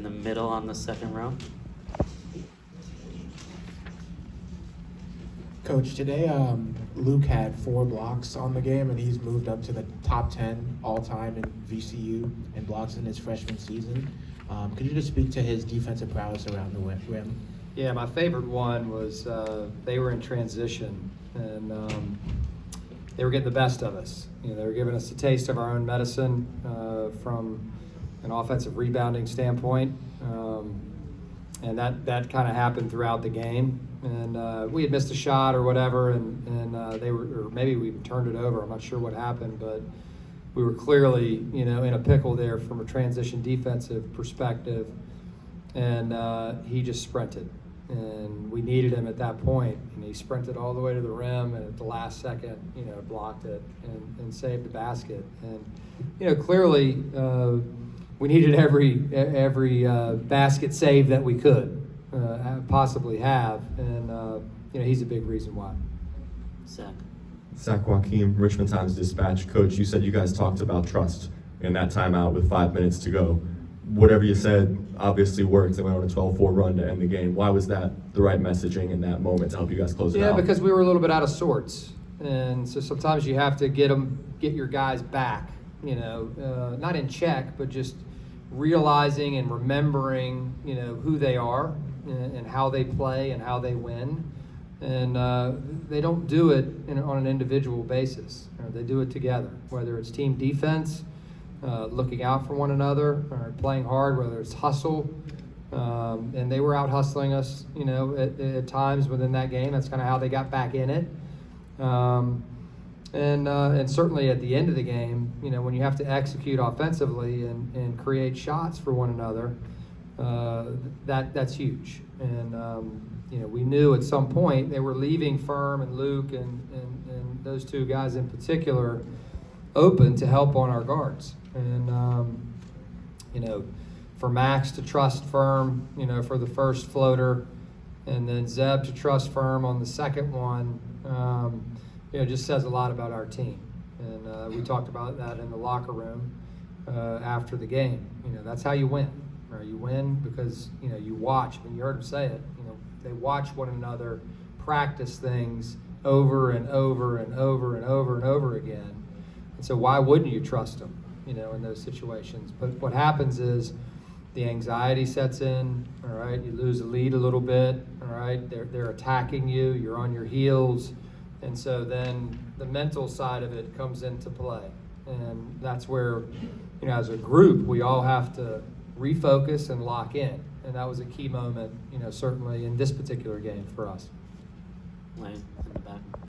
the middle on the second row. Coach, today Luke had 4 blocks on the game, and he's moved up to the top 10 all-time in VCU in blocks in his freshman season. Could you just speak to his defensive prowess around the rim? Yeah, my favorite one was they were in transition, and they were getting the best of us. You know, they were giving us a taste of our own medicine from an offensive rebounding standpoint, and that kind of happened throughout the game. And we had missed a shot or whatever, and they were, or maybe we turned it over. I'm not sure what happened, but we were clearly, in a pickle there from a transition defensive perspective. And he just sprinted, and we needed him at that point, and he sprinted all the way to the rim, and at the last second, blocked it and saved the basket. And clearly we needed every basket save that we could possibly have, and he's a big reason why. Zach Joachim, Richmond Times-Dispatch. Coach, you said you guys talked about trust in that timeout with 5 minutes to go. Whatever you said obviously worked. They went on a 12-4 run to end the game. Why was that the right messaging in that moment to help you guys close it out? Yeah, because we were a little bit out of sorts, and so sometimes you have to get your guys back. Not in check, but just realizing and remembering, who they are and how they play and how they win. And they don't do it on an individual basis. They do it together, whether it's team defense, looking out for one another, or playing hard, whether it's hustle. And they were out hustling us, at times within that game. That's kind of how they got back in it. And certainly at the end of the game, when you have to execute offensively and create shots for one another, that's huge. And we knew at some point they were leaving Firm and Luke and those two guys in particular open to help on our guards. And for Max to trust Firm, for the first floater, and then Zeb to trust Firm on the second one, just says a lot about our team. And we talked about that in the locker room after the game. That's how you win. Right? You win because you watch. I mean, you heard him say it. They watch one another practice things over and over and over and over and over again. And so why wouldn't you trust them? In those situations. But what happens is the anxiety sets in. All right, you lose the lead a little bit. All right, they're attacking you. You're on your heels. And so then the mental side of it comes into play. And that's where, as a group, we all have to refocus and lock in. And that was a key moment, certainly in this particular game for us. Lane in the back.